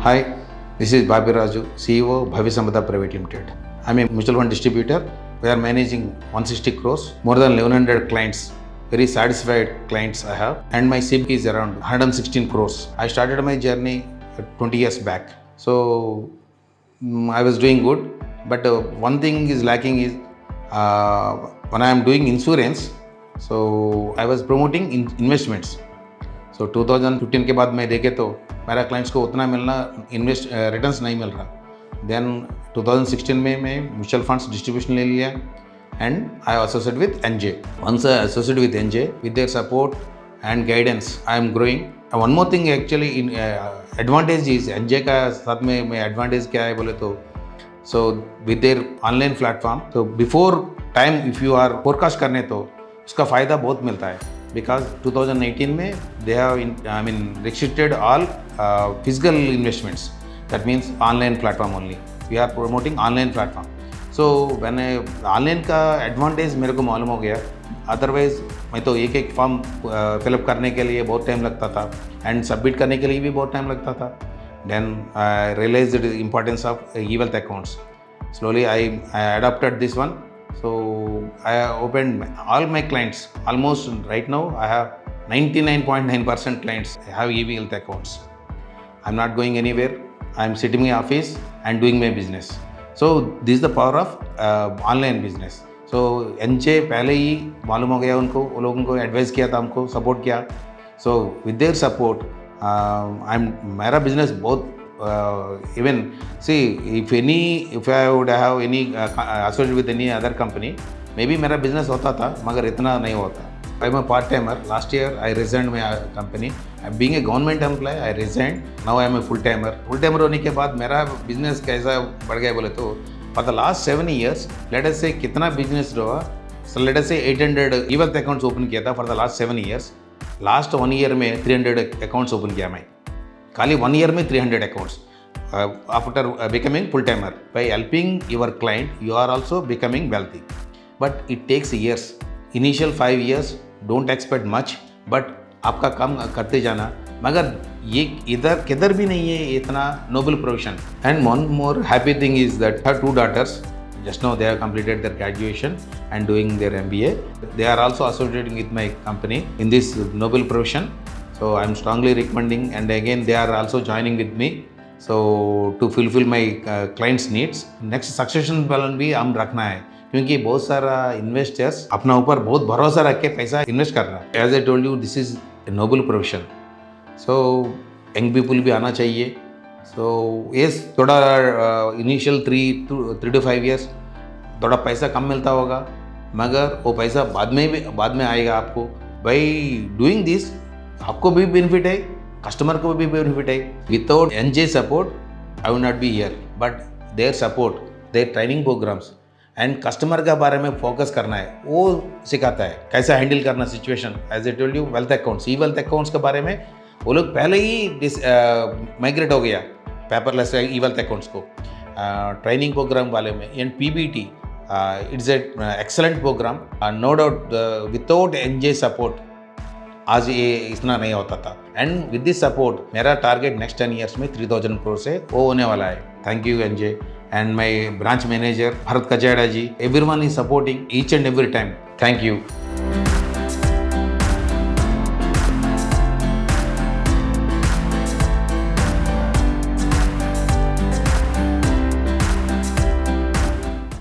Hi, this is Babi Raju, CEO Bhavi Sampada Private Limited. I'm a mutual fund distributor. We are managing 160 crores, more than 1100 clients. Very satisfied clients I have, and my SIP is around 116 crores. I started my journey 20 years back. So I was doing good, but one thing is lacking is when I am doing insurance, so I was promoting investments. सो 2015 के बाद मैं देखे तो मेरा clients को उतना मिलना invest returns नहीं मिल रहा. देन 2016 में मैं म्यूचुअल फंड्स डिस्ट्रीब्यूशन ले लिया and I associate with NJ. Once I associate with NJ with their support and guidance I am growing. One more thing actually in advantage is NJ का साथ में एडवांटेज क्या है बोले तो so with their online platform तो before time if you are forecast करने तो उसका फ़ायदा बहुत मिलता है. Because 2018 में they have restricted all physical investments. That means online platform only. We are promoting online platform. So when online का advantage मेरे को मालूम हो गया. Otherwise मैं तो एक फॉर्म फिलअप करने के लिए बहुत टाइम लगता था एंड सबमिट करने के लिए भी बहुत टाइम लगता था. Then I realized the importance of e-wealth accounts. Slowly I adopted this one. So I opened all my clients. Almost right now I have 99.9% clients have e-wealth accounts. I'm not going anywhere. I'm sitting in my office and doing my business. So this is the power of online business. So NJ पहले ही मालूम हो गया उनको, वो लोगों को advice किया था, हमको सपोर्ट किया. So with their support मेरा बिजनेस बहुत even see if I would have any associated with any other company, maybe मेरा business होता था मगर इतना नहीं होता. I'm a part timer. Last year I resigned my company. Being a government employee I resigned. Now I am a full timer. Full timer होने के बाद मेरा business कैसा बढ़ गया बोले तो for the last 7 years let us say कितना business रहा. So let us say 800 e-wealth accounts open किया था for the last 7 years. Last 1 year में 300 accounts open किया मैं. खाली 1 year में 300 accounts. After becoming full timer, by helping your client, you are also becoming wealthy. But it takes years. Initial 5 years, don't expect much. But आपका काम करते जाना. मगर ये इधर किधर भी नहीं है इतना noble profession. And one more happy thing is that I have 2 daughters. Just now they have completed their graduation and doing their MBA. They are also associating with my company in this noble profession. So I am strongly recommending, and again they are also joining with me. So to fulfill my clients' needs. Next succession plan भी हम रखना है क्योंकि बहुत सारा investors अपना ऊपर बहुत भरोसा रख के पैसा इन्वेस्ट कर रहा है. As I told you, this is a noble profession. So young people भी आना चाहिए. So yes, थोड़ा initial 3 to 5 years थोड़ा पैसा कम मिलता होगा मगर वो पैसा बाद में आएगा आपको. By doing this आपको भी बेनिफिट है, कस्टमर को भी बेनिफिट है. Without NJ support I would not be here, but their support, their training programs and customer के बारे में फोकस करना है वो सिखाता है, कैसा हैंडल करना situation. As a told you wealth accounts, E wealth accounts के बारे में वो लोग पहले ही माइग्रेट हो गया पेपरलेस ई वेल्थ अकाउंट्स को. ट्रेनिंग प्रोग्राम वाले में and PBT it's a excellent program. No doubt without NJ support आज ये इतना नहीं होता था. एंड विद दिस सपोर्ट मेरा टारगेट नेक्स्ट 10 ईयर्स में 3000 करोड़ से वो होने वाला है. Thank you NJ and my branch manager Bharat Kacheda ji. Everyone is supporting each and every time. Thank you.